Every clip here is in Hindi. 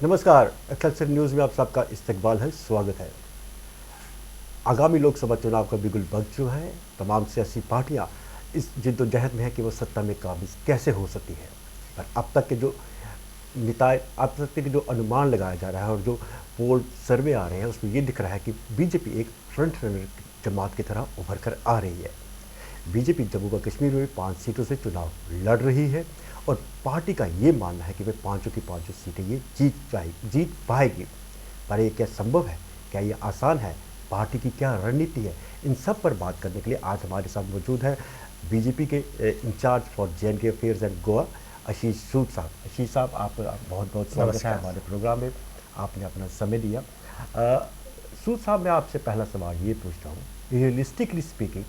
नमस्कार, एक्सेलसियर न्यूज़ में आप सबका इस्तकबाल है, स्वागत है। आगामी लोकसभा चुनाव का बिगुल बज चुका है। तमाम सियासी पार्टियां इस जिद्दोजहद में है कि वो सत्ता में काबिज कैसे हो सकती है। पर अब तक के जो अनुमान लगाया जा रहा है और जो पोल सर्वे आ रहे हैं उसमें ये दिख रहा है कि बीजेपी एक फ्रंट रनर जमात की तरह उभर कर आ रही है। बीजेपी जम्मू व कश्मीर में 5 सीटों से चुनाव लड़ रही है और पार्टी का ये मानना है कि वे पाँचों की पाँचों सीटें ये जीत पाएगी। पर ये क्या संभव है? क्या ये आसान है? पार्टी की क्या रणनीति है? इन सब पर बात करने के लिए आज हमारे साथ मौजूद है बीजेपी के in-charge for JNK affairs and Goa Ashish Sood साहब। आशीष साहब, आप बहुत बहुत स्वागत है हमारे प्रोग्राम में, आपने अपना समय दिया। सूद साहब, मैं आपसे पहला सवाल ये पूछता हूँ, रियलिस्टिकली स्पीकिंग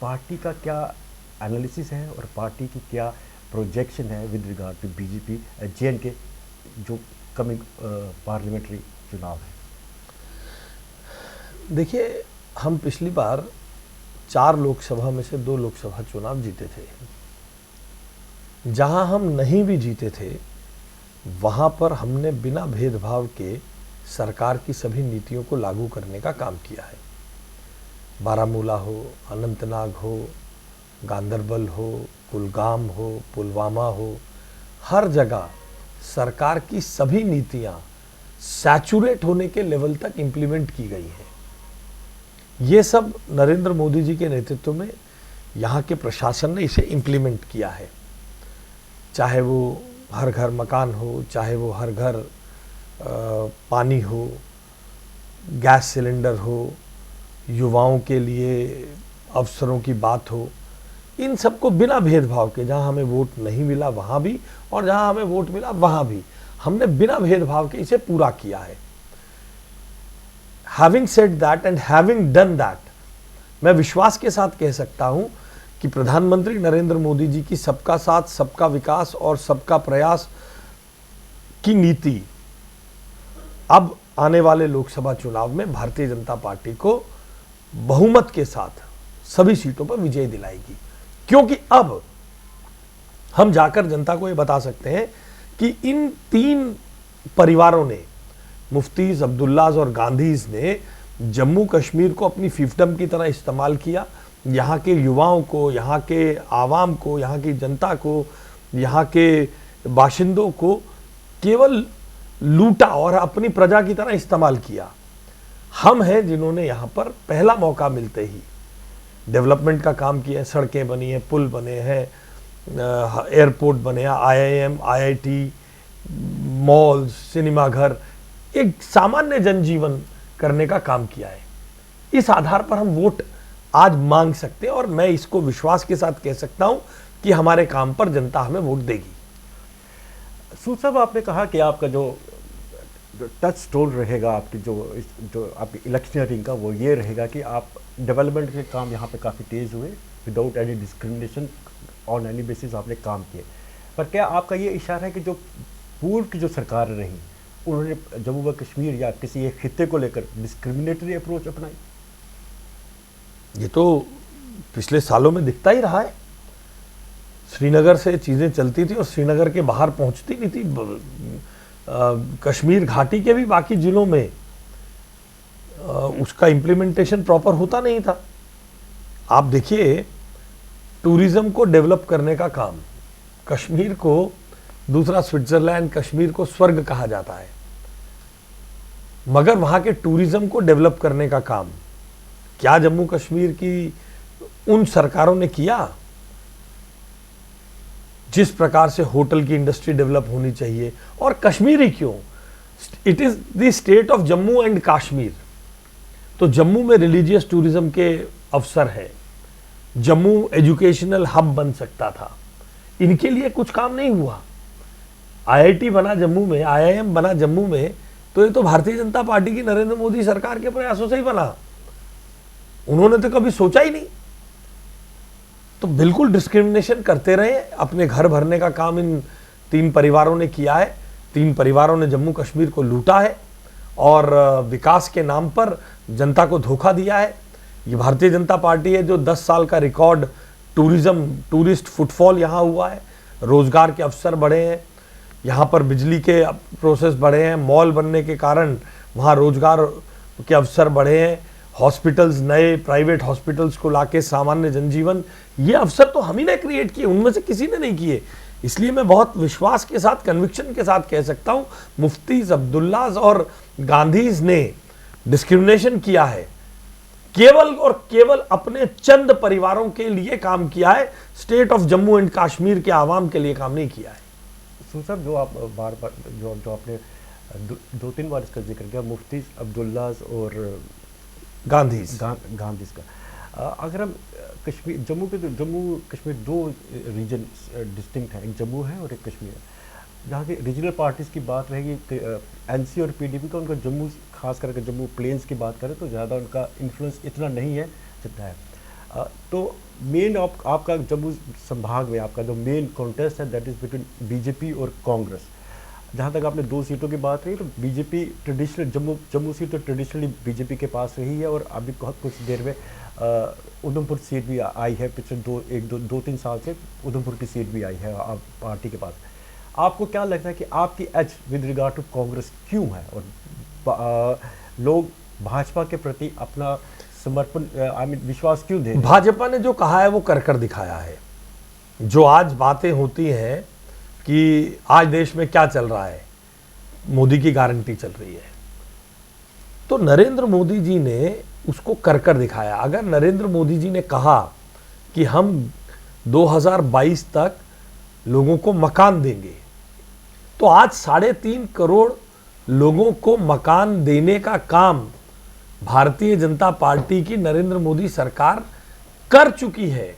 पार्टी का क्या एनालिसिस है और पार्टी की क्या प्रोजेक्शन है with regard to BJP JNK जो कमिंग पार्लियामेंट्री चुनाव है? देखिए, हम पिछली बार 4 लोकसभा में से 2 लोकसभा चुनाव जीते थे। जहां हम नहीं भी जीते थे वहां पर हमने बिना भेदभाव के सरकार की सभी नीतियों को लागू करने का काम किया है। बारामूला हो, अनंतनाग हो, गांदरबल हो, कुलगाम हो, पुलवामा हो, हर जगह सरकार की सभी नीतियां सैचुरेट होने के लेवल तक इंप्लीमेंट की गई हैं। ये सब नरेंद्र मोदी जी के नेतृत्व में यहाँ के प्रशासन ने इसे इंप्लीमेंट किया है। चाहे वो हर घर मकान हो, चाहे वो हर घर पानी हो, गैस सिलेंडर हो, युवाओं के लिए अवसरों की बात हो, इन सबको बिना भेदभाव के, जहां हमें वोट नहीं मिला वहां भी और जहां हमें वोट मिला वहां भी हमने बिना भेदभाव के इसे पूरा किया है। Having said that and having done that, मैं विश्वास के साथ कह सकता हूं कि प्रधानमंत्री नरेंद्र मोदी जी की सबका साथ, सबका विकास और सबका प्रयास की नीति अब आने वाले लोकसभा चुनाव में भारतीय जनता पार्टी को बहुमत के साथ सभी सीटों पर विजय दिलाएगी। क्योंकि अब हम जाकर जनता को ये बता सकते हैं कि इन 3 परिवारों ने, मुफ्तीज, अब्दुल्लाज और गांधीज ने जम्मू कश्मीर को अपनी फिefdom की तरह इस्तेमाल किया। यहाँ के युवाओं को, यहाँ के आवाम को, यहाँ की जनता को, यहाँ के बाशिंदों को केवल लूटा और अपनी प्रजा की तरह इस्तेमाल किया। हम हैं जिन्होंने यहाँ पर पहला मौका मिलते ही डेवलपमेंट का काम किया है। सड़कें बनी हैं, पुल बने हैं, एयरपोर्ट बने हैं, IIM, IIT, मॉल्स, सिनेमाघर, एक सामान्य जनजीवन करने का काम किया है। इस आधार पर हम वोट आज मांग सकते हैं और मैं इसको विश्वास के साथ कह सकता हूं कि हमारे काम पर जनता हमें वोट देगी। सूद साहब, आपने कहा कि आपका जो टच स्टोन रहेगा आपकी जो आपकी इलेक्शनरिंग का, वो ये रहेगा कि आप डेवलपमेंट के काम यहाँ पे काफ़ी तेज़ हुए, without any discrimination on any basis आपने काम किए। पर क्या आपका ये इशारा है कि जो पूर्व की जो सरकार रही उन्होंने जम्मू व कश्मीर या किसी एक खित्ते को लेकर डिस्क्रिमिनेटरी अप्रोच अपनाई? ये तो पिछले सालों में दिखता ही रहा है। श्रीनगर से चीज़ें चलती थी और श्रीनगर के बाहर पहुंचती नहीं थी। कश्मीर घाटी के भी बाकी जिलों में उसका इम्प्लीमेंटेशन प्रॉपर होता नहीं था। आप देखिए, टूरिज्म को डेवलप करने का काम, कश्मीर को दूसरा स्विट्जरलैंड, कश्मीर को स्वर्ग कहा जाता है, मगर वहां के टूरिज्म को डेवलप करने का काम क्या जम्मू कश्मीर की उन सरकारों ने किया? जिस प्रकार से होटल की इंडस्ट्री डेवलप होनी चाहिए, और कश्मीर ही क्यों, it is the state of Jammu and Kashmir. तो जम्मू में रिलीजियस टूरिज्म के अवसर है, जम्मू एजुकेशनल हब बन सकता था। इनके लिए कुछ काम नहीं हुआ। IIT बना जम्मू में, IIM बना जम्मू में, तो ये तो भारतीय जनता पार्टी की, नरेंद्र मोदी सरकार के प्रयासों से ही बना। उन्होंने तो कभी सोचा ही नहीं। तो बिल्कुल डिस्क्रिमिनेशन करते रहे। अपने घर भरने का काम इन 3 परिवारों ने किया है। 3 परिवारों ने जम्मू कश्मीर को लूटा है और विकास के नाम पर जनता को धोखा दिया है। ये भारतीय जनता पार्टी है जो 10 साल का रिकॉर्ड टूरिस्ट फुटफॉल यहाँ हुआ है, रोजगार के अवसर बढ़े हैं, यहाँ पर बिजली के प्रोसेस बढ़े हैं, मॉल बनने के कारण वहाँ रोजगार के अवसर बढ़े हैं, हॉस्पिटल्स, नए प्राइवेट हॉस्पिटल्स को लाके सामान्य जनजीवन, ये अवसर तो हम ही ने क्रिएट किए, उनमें से किसी ने नहीं किए। इसलिए मैं बहुत विश्वास के साथ, कन्विक्शन के साथ कह सकता हूँ, मुफ्तीज, अब्दुल्लाज और गांधीज ने डिस्क्रिमिनेशन किया है, केवल और केवल अपने चंद परिवारों के लिए काम किया है, state of Jammu and Kashmir के आवाम के लिए काम नहीं किया है। साहब, जो आप बार बार जो आपने दो तीन बार इसका जिक्र किया, मुफ्ती, अब्दुल्लाज और गांधीज का, अगर हम कश्मीर, जम्मू के, तो जम्मू कश्मीर दो रीजन डिस्टिंक्ट हैं, एक जम्मू है और एक कश्मीर है। जहाँ की रीजनल पार्टीज़ की बात रहेगी, एनसी और पीडीपी का, उनका जम्मू, खास करके जम्मू प्लेन्स की बात करें तो ज़्यादा उनका इन्फ्लुएंस इतना नहीं है जितना है। तो मेन आपका जम्मू संभाग में आपका जो मेन कॉन्टेस्ट है दैट इज़ बिटवीन बीजेपी और कांग्रेस। जहाँ तक आपने 2 सीटों की बात रही, तो बीजेपी ट्रेडिशनल, जम्मू सीट तो ट्रेडिशनली बीजेपी के पास रही है, और अभी कुछ देर में उधमपुर सीट भी आई है, पिछले 2-3 साल से उधमपुर की सीट भी आई है पार्टी के पास। आपको क्या लगता है कि आपकी edge with regard to Congress क्यों है, और लोग भाजपा के प्रति अपना समर्पण, विश्वास क्यों दे? भाजपा ने जो कहा है वो कर दिखाया है। जो आज बातें होती हैं कि आज देश में क्या चल रहा है, मोदी की गारंटी चल रही है, तो नरेंद्र मोदी जी ने उसको कर दिखाया। अगर नरेंद्र मोदी जी ने कहा कि हम 2022 तक लोगों को मकान देंगे, तो आज 3.5 करोड़ लोगों को मकान देने का काम भारतीय जनता पार्टी की नरेंद्र मोदी सरकार कर चुकी है।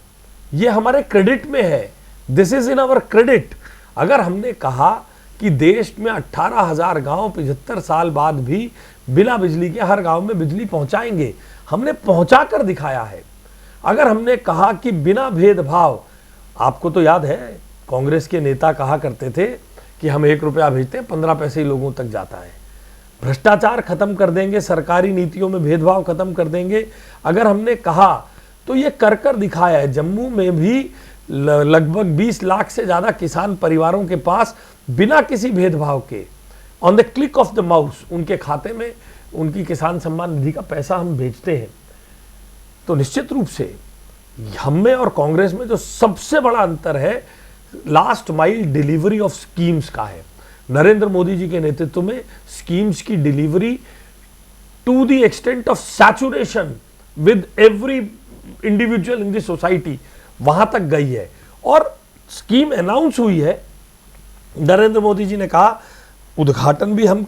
ये हमारे क्रेडिट में है, this is in our credit. अगर हमने कहा कि देश में 18,000 गांव 75 साल बाद भी बिना बिजली के हर गांव में बिजली पहुंचाएंगे, हमने पहुंचा कर दिखाया है। अगर हमने कहा कि बिना भेदभाव, आपको तो याद है कांग्रेस के नेता कहा करते थे कि हम 1 रुपया भेजते हैं 15 पैसे ही लोगों तक जाता है, भ्रष्टाचार खत्म कर देंगे, सरकारी नीतियों में भेदभाव खत्म कर देंगे, अगर हमने कहा तो ये कर दिखाया है। जम्मू में भी लगभग 20 लाख से ज़्यादा किसान परिवारों के पास बिना किसी भेदभाव के, on the click of the mouse, उनके खाते में उनकी किसान सम्मान निधि का पैसा हम भेजते हैं। तो निश्चित रूप से हम में और कांग्रेस में जो सबसे बड़ा अंतर है, last mile delivery of schemes का है। नरेंद्र मोदी जी के नेतृत्व में स्कीम्स की delivery to the extent of saturation with every individual in the society, वहां तक गई है। और स्कीम अनाउंस हुई है, नरेंद्र मोदी जी ने कहा उद्घाटन भी हम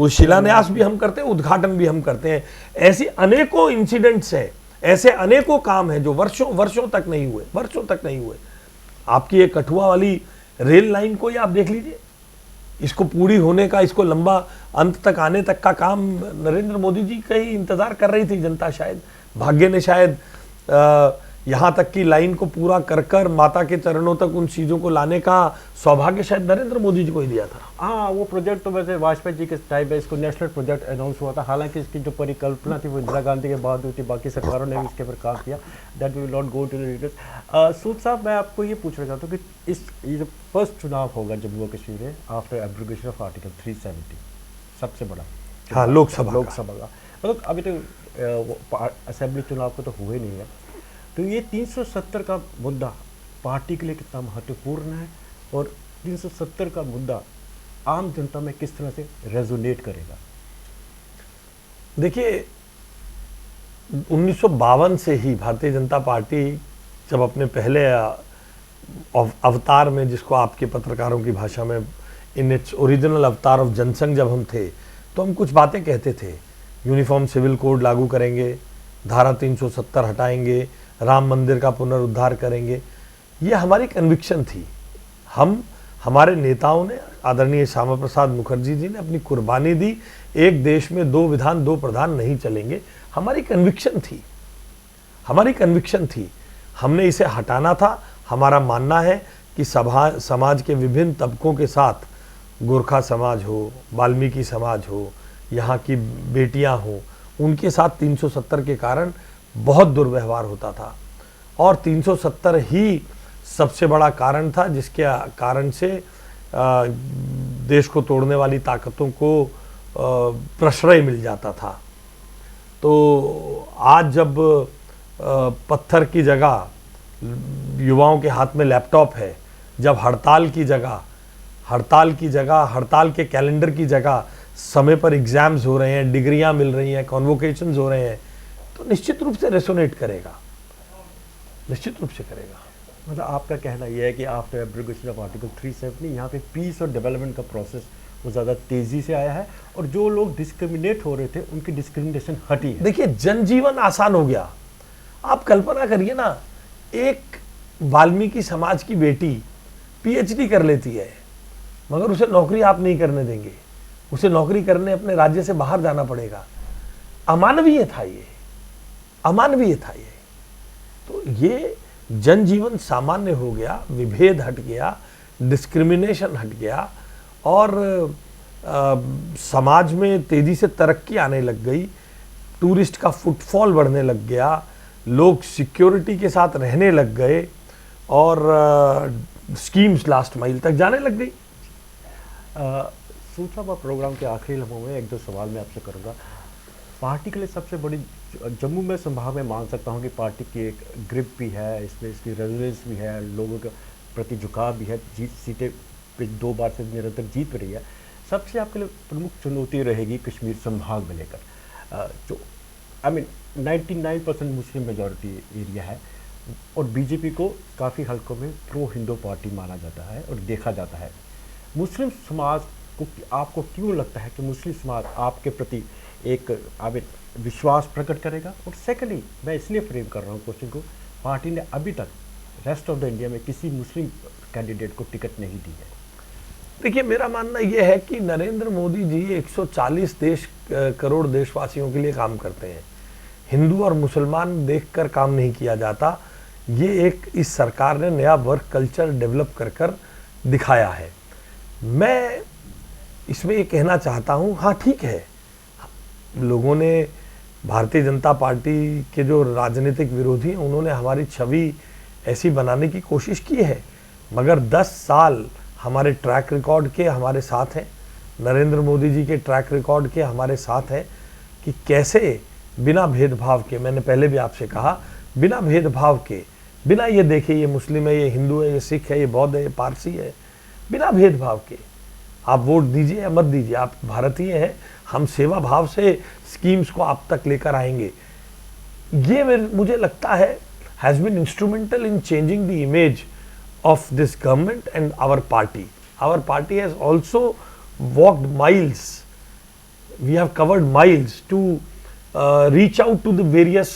शिलान्यास भी हम करते हैं, उद्घाटन भी हम करते हैं। ऐसी अनेकों इंसिडेंट्स हैं, ऐसे अनेकों काम हैं जो वर्षों तक नहीं हुए। आपकी ये कठुआ वाली रेल लाइन को ही आप देख लीजिए, इसको पूरी होने का, इसको लंबा अंत तक आने तक का काम नरेंद्र मोदी जी का ही इंतजार कर रही थी जनता। शायद भाग्य ने शायद यहाँ तक की लाइन को पूरा कर माता के चरणों तक उन चीज़ों को लाने का सौभाग्य शायद नरेंद्र मोदी जी को ही दिया था। हाँ, वो प्रोजेक्ट तो वैसे वाजपेयी जी के टाइम में इसको नेशनल प्रोजेक्ट अनाउंस हुआ था। हालांकि इसकी जो परिकल्पना थी वो इंदिरा गांधी के बाद हुई थी, बाकी सरकारों ने भी इसके ऊपर काम किया। That we will not go to the details. Sood साहब, मैं आपको ये पूछना चाहता हूँ कि ये जो फर्स्ट चुनाव होगा जम्मू कश्मीर में आफ्टर एब्रोगेशन ऑफ आर्टिकल 370, सबसे बड़ा, हाँ, लोकसभा का, मतलब अभी तो असेंबली चुनाव को तो हुए नहीं है, तो ये 370 का मुद्दा पार्टी के लिए कितना महत्वपूर्ण है, और 370 का मुद्दा आम जनता में किस तरह से रेजोनेट करेगा? देखिए, 1952 से ही भारतीय जनता पार्टी जब अपने पहले अवतार में, जिसको आपके पत्रकारों की भाषा में इन इट्स ओरिजिनल अवतार ऑफ जनसंघ जब हम थे, तो हम कुछ बातें कहते थे। यूनिफॉर्म सिविल कोड लागू करेंगे, धारा 370 हटाएंगे, राम मंदिर का पुनरुद्धार करेंगे। ये हमारी कन्विक्शन थी। हमारे नेताओं ने, आदरणीय श्यामा प्रसाद मुखर्जी जी ने अपनी कुर्बानी दी। एक देश में 2 विधान 2 प्रधान नहीं चलेंगे, हमारी कन्विक्शन थी। हमने इसे हटाना था। हमारा मानना है कि समाज के विभिन्न तबकों के साथ, गोरखा समाज हो, वाल्मीकि समाज हो, यहाँ की बेटियाँ हों, उनके साथ 370 के कारण बहुत दुर्व्यवहार होता था, और 370 ही सबसे बड़ा कारण था जिसके कारण से देश को तोड़ने वाली ताकतों को प्रश्रय मिल जाता था। तो आज जब पत्थर की जगह युवाओं के हाथ में लैपटॉप है, जब हड़ताल के कैलेंडर की जगह समय पर एग्जाम्स हो रहे हैं, डिग्रियां मिल रही हैं, कॉन्वोकेशंस हो रहे हैं, तो निश्चित रूप से रेसोनेट करेगा, निश्चित रूप से करेगा। मतलब आपका कहना यह है कि आफ्टर एब्रोगेशन ऑफ आर्टिकल 370 यहाँ पे पीस और डेवलपमेंट का प्रोसेस वो ज़्यादा तेज़ी से आया है और जो लोग डिस्क्रिमिनेट हो रहे थे उनकी डिस्क्रिमिनेशन हटी है। देखिए, जनजीवन आसान हो गया। आप कल्पना करिए ना, एक वाल्मीकि समाज की बेटी पीएचडी कर लेती है, मगर उसे नौकरी आप नहीं करने देंगे, उसे नौकरी करने अपने राज्य से बाहर जाना पड़ेगा। अमानवीय था ये, अमानवीय था ये। तो ये जनजीवन सामान्य हो गया, विभेद हट गया, डिस्क्रिमिनेशन हट गया और समाज में तेजी से तरक्की आने लग गई, टूरिस्ट का फुटफॉल बढ़ने लग गया, लोग सिक्योरिटी के साथ रहने लग गए और स्कीम्स लास्ट माइल तक जाने लग गई। सूचना प्रोग्राम के आखिरी लम्हों में एक दो सवाल मैं आपसे करूँगा। पार्टी के लिए सबसे बड़ी जम्मू में संभाग में मान सकता हूँ कि पार्टी की एक ग्रिप भी है, इसमें इसकी रेजोनेंस भी है, लोगों के प्रति झुकाव भी है, जीत सीटें पे 2 बार से निरंतर जीत रही है। सबसे आपके लिए प्रमुख चुनौती रहेगी कश्मीर संभाग में लेकर, जो 99% मुस्लिम मेजॉरिटी एरिया है और बीजेपी को काफ़ी हल्कों में प्रो हिंदू पार्टी माना जाता है और देखा जाता है। मुस्लिम समाज को आपको क्यों लगता है कि मुस्लिम समाज आपके प्रति एक विश्वास प्रकट करेगा? और सेकेंडली, मैं इसलिए फ्रेम कर रहा हूँ क्वेश्चन को, पार्टी ने अभी तक रेस्ट ऑफ द इंडिया में किसी मुस्लिम कैंडिडेट को टिकट नहीं दी है। देखिए, मेरा मानना यह है कि नरेंद्र मोदी जी 140 करोड़ देशवासियों के लिए काम करते हैं। हिंदू और मुसलमान देखकर काम नहीं किया जाता। ये एक इस सरकार ने नया वर्क कल्चर डेवलप कर दिखाया है। मैं इसमें ये कहना चाहता हूँ, हाँ ठीक है, लोगों ने भारतीय जनता पार्टी के जो राजनीतिक विरोधी हैं उन्होंने हमारी छवि ऐसी बनाने की कोशिश की है, मगर 10 साल हमारे ट्रैक रिकॉर्ड के हमारे साथ हैं, नरेंद्र मोदी जी के ट्रैक रिकॉर्ड के हमारे साथ हैं कि कैसे बिना भेदभाव के, मैंने पहले भी आपसे कहा, बिना भेदभाव के, बिना ये देखे ये मुस्लिम है, ये हिंदू है, ये सिख है, ये बौद्ध है, ये पारसी है, बिना भेदभाव के आप वोट दीजिए या मत दीजिए, आप भारतीय हैं, हम सेवा भाव से स्कीम्स को आप तक लेकर आएंगे। ये मुझे लगता है has been instrumental in changing the image of this government and our party. Our party has also walked miles. We have covered miles to reach out to the various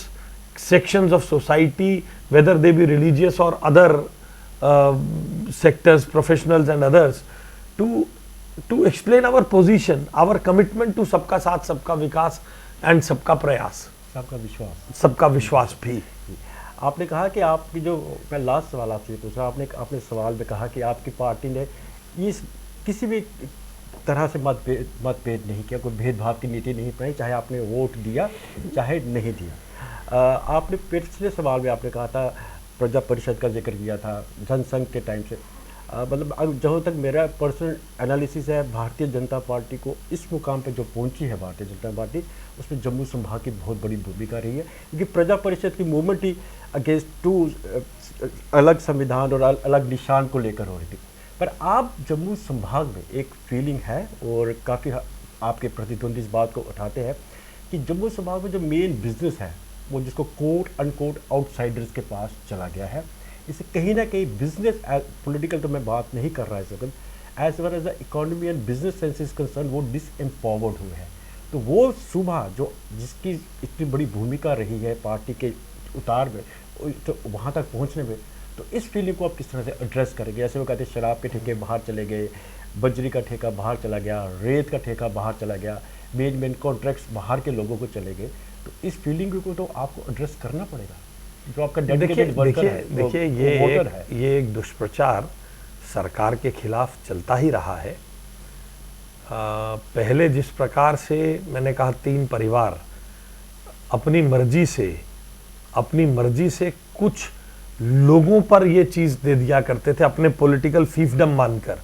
sections of society, whether they be religious or other sectors, professionals and others, to explain our position, our commitment to सबका साथ, सबका विकास and सबका प्रयास, सबका विश्वास भी। आपने कहा कि आपकी जो, मैं लास्ट सवाल आपसे पूछा, आपने अपने सवाल में कहा कि आपकी पार्टी ने इस किसी भी तरह से मतभेद नहीं किया, कोई भेदभाव की नीति नहीं अपनाई, चाहे आपने वोट दिया चाहे नहीं दिया। आपने पिछले सवाल में आपने कहा था, प्रजा परिषद का जिक्र किया था, जनसंघ के टाइम से, मतलब जहाँ तक मेरा पर्सनल एनालिसिस है, भारतीय जनता पार्टी को इस मुकाम पे जो पहुंची है भारतीय जनता पार्टी, उसमें जम्मू संभाग की बहुत बड़ी भूमिका रही है, क्योंकि प्रजा परिषद की मूवमेंट ही अगेंस्ट 2 अलग संविधान और अलग निशान को लेकर हो रही थी। पर आप जम्मू संभाग में एक फीलिंग है और काफ़ी आपके प्रतिद्वंदी इस बात को उठाते हैं कि जम्मू संभाग में जो मेन बिजनेस है वो जिसको कोट अनकोट आउटसाइडर्स के पास चला गया है, इसे कहीं ना कहीं बिजनेस पॉलिटिकल तो मैं बात नहीं कर रहा है इस वक्त, as far as the economy and business sense is concerned, वो डिसएम्पावर्ड हुए हैं। तो वो सुबह जो जिसकी इतनी बड़ी भूमिका रही है पार्टी के उतार में, तो वहाँ तक पहुँचने में, तो इस फीलिंग को आप किस तरह से एड्रेस करेंगे? जैसे वो कहते हैं शराब के ठेके बाहर चले गए, बजरी का ठेका बाहर चला गया, रेत का ठेका बाहर चला गया, मेन कॉन्ट्रैक्ट्स बाहर के लोगों को चले गए, तो इस फीलिंग को तो आपको एड्रेस करना पड़ेगा जो आपका डेडिकेटेड वर्कर है। देखिए, ये एक दुष्प्रचार सरकार के खिलाफ चलता ही रहा है। पहले जिस प्रकार से मैंने कहा 3 परिवार अपनी मर्जी से कुछ लोगों पर ये चीज़ दे दिया करते थे अपने पॉलिटिकल फीफडम मानकर,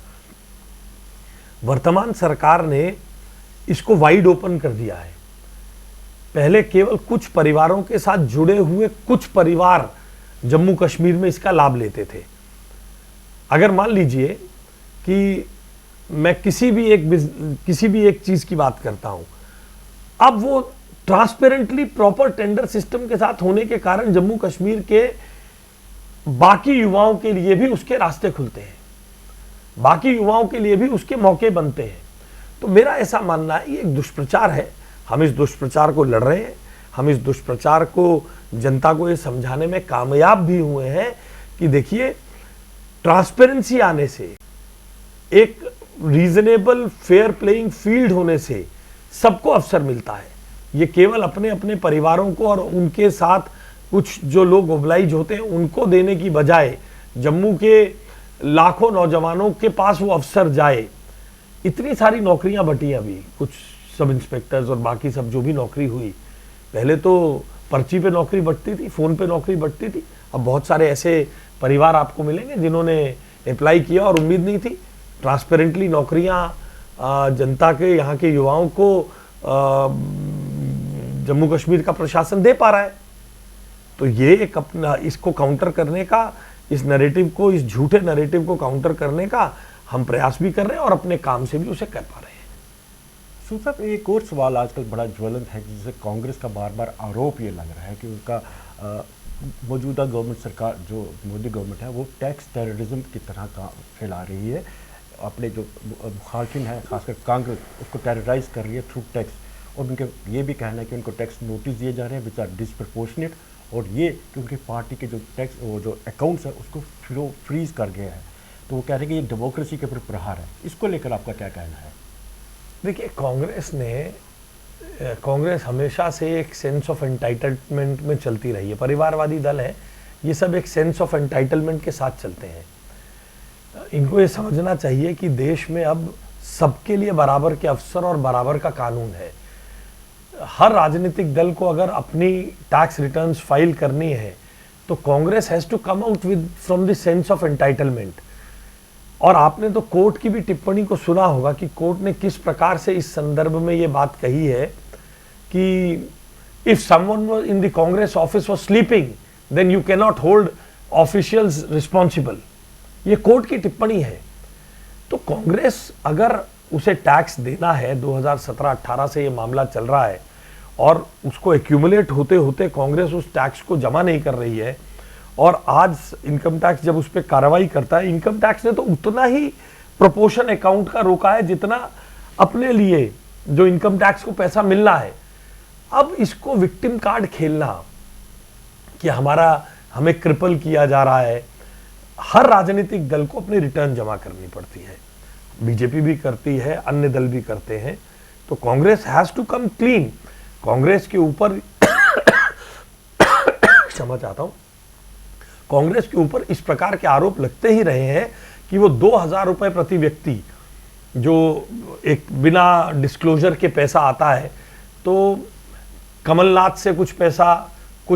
वर्तमान सरकार ने इसको वाइड ओपन कर दिया है। पहले केवल कुछ परिवारों के साथ जुड़े हुए कुछ परिवार जम्मू कश्मीर में इसका लाभ लेते थे। अगर मान लीजिए कि मैं किसी भी एक चीज की बात करता हूं, अब वो ट्रांसपेरेंटली प्रॉपर टेंडर सिस्टम के साथ होने के कारण जम्मू कश्मीर के बाकी युवाओं के लिए भी उसके रास्ते खुलते हैं, बाकी युवाओं के लिए भी उसके मौके बनते हैं। तो मेरा ऐसा मानना है ये एक दुष्प्रचार है। हम इस दुष्प्रचार को लड़ रहे हैं, हम इस दुष्प्रचार को जनता को ये समझाने में कामयाब भी हुए हैं कि देखिए, ट्रांसपेरेंसी आने से, एक रीजनेबल फेयर प्लेइंग फील्ड होने से सबको अवसर मिलता है। ये केवल अपने अपने परिवारों को और उनके साथ कुछ जो लोग मोबिलाइज होते हैं उनको देने की बजाय जम्मू के लाखों नौजवानों के पास वो अवसर जाए। इतनी सारी नौकरियां बटी अभी, कुछ सब इंस्पेक्टर्स और बाकी सब जो भी नौकरी हुई, पहले तो पर्ची पे नौकरी बटती थी, फ़ोन पे नौकरी बटती थी। अब बहुत सारे ऐसे परिवार आपको मिलेंगे जिन्होंने अप्लाई किया और उम्मीद नहीं थी। ट्रांसपेरेंटली नौकरियां जनता के, यहाँ के युवाओं को जम्मू कश्मीर का प्रशासन दे पा रहा है। तो ये एक अपना, इसको काउंटर करने का, इस नैरेटिव को, इस झूठे नैरेटिव को काउंटर करने का हम प्रयास भी कर रहे हैं और अपने काम से भी उसे कर पा रहे हैं। सूद साहब, एक और सवाल आजकल बड़ा ज्वलंत है, जिससे कांग्रेस का बार बार आरोप ये लग रहा है कि उनका मौजूदा गवर्नमेंट सरकार, जो मोदी गवर्नमेंट है, वो टैक्स टेररिज्म की तरह का फैला रही है। अपने जो मुखालिफिन है, खासकर कांग्रेस, उसको टेरराइज कर रही है थ्रू टैक्स। और उनके ये भी कहना है कि उनको टैक्स नोटिस दिए जा रहे हैं विच आर डिसप्रपोर्शनेट, और ये कि उनकी पार्टी के जो टैक्स, वो जो अकाउंट्स है उसको फ्रीज कर गया है। तो वो कह रहे हैं कि ये डेमोक्रेसी के ऊपर प्रहार है। इसको लेकर आपका क्या कहना है? देखिए, कांग्रेस हमेशा से एक सेंस ऑफ एंटाइटलमेंट में चलती रही है। परिवारवादी दल है, ये सब एक सेंस ऑफ एंटाइटलमेंट के साथ चलते हैं। इनको ये समझना चाहिए कि देश में अब सबके लिए बराबर के अवसर और बराबर का कानून है। हर राजनीतिक दल को अगर अपनी टैक्स रिटर्न्स फाइल करनी है तो Congress has to come out with from the sense of entitlement. और आपने तो कोर्ट की भी टिप्पणी को सुना होगा कि कोर्ट ने किस प्रकार से इस संदर्भ में ये बात कही है कि if someone in the Congress office was sleeping then you can not hold officials responsible. ये कोर्ट की टिप्पणी है। तो कांग्रेस अगर उसे टैक्स देना है, 2017-18 से ये मामला चल रहा है और उसको एक्यूमुलेट होते होते कांग्रेस उस टैक्स को जमा नहीं कर रही है, और आज इनकम टैक्स जब उस पर कार्रवाई करता है, इनकम टैक्स ने तो उतना ही प्रोपोर्शन अकाउंट का रोका है जितना अपने लिए जो इनकम टैक्स को पैसा मिलना है। अब इसको विक्टिम कार्ड खेलना कि हमें क्रिपल किया जा रहा है। हर राजनीतिक दल को अपनी रिटर्न जमा करनी पड़ती है, बीजेपी भी करती है, अन्य दल भी करते हैं। तो Congress has to come clean. Congress के ऊपर क्षमा चाहता हूं, कांग्रेस के ऊपर इस प्रकार के आरोप लगते ही रहे हैं कि वो 2000 रुपए प्रति व्यक्ति जो एक बिना डिस्क्लोजर के पैसा आता है, तो कमलनाथ से कुछ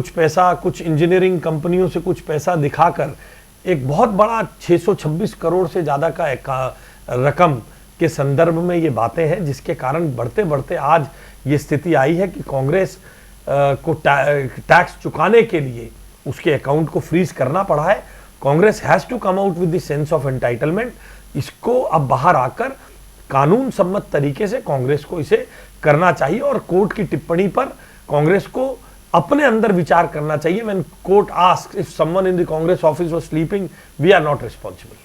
पैसा कुछ इंजीनियरिंग कंपनियों से कुछ पैसा दिखाकर एक बहुत बड़ा 626 करोड़ से ज़्यादा का रकम के संदर्भ में ये बातें हैं, जिसके कारण बढ़ते बढ़ते आज ये स्थिति आई है कि कांग्रेस को टैक्स चुकाने के लिए उसके अकाउंट को फ्रीज करना पड़ा है। Congress has to come out with the sense of entitlement. इसको अब बाहर आकर कानून सम्मत तरीके से कांग्रेस को इसे करना चाहिए, और कोर्ट की टिप्पणी पर कांग्रेस को अपने अंदर विचार करना चाहिए। When court asks if someone in the Congress office was sleeping, we are not responsible.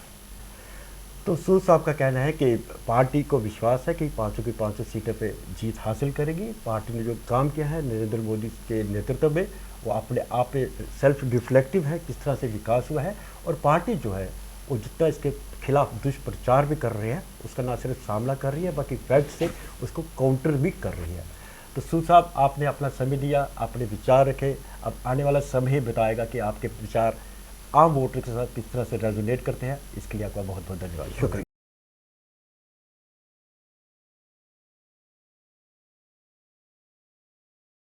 तो सूद साहब का कहना है कि पार्टी को विश्वास है कि 500 की 500 सीटों पे जीत हासिल करेगी। पार्टी ने जो काम किया है नरेंद्र मोदी के नेतृत्व में, वो अपने आप में सेल्फ रिफ्लेक्टिव है, किस तरह से विकास हुआ है। और पार्टी जो है वो जितना इसके खिलाफ दुष्प्रचार भी कर रही है, उसका ना सिर्फ सामना कर रही है बल्कि फैक्ट से उसको काउंटर भी कर रही है। तो सूद साहब, आपने अपना समय दिया, अपने विचार रखे। अब आने वाला समय बताएगा कि आपके विचार आम वोटर के साथ किस तरह से रेजोनेट करते हैं। इसके लिए आपका बहुत बहुत धन्यवाद, शुक्रिया।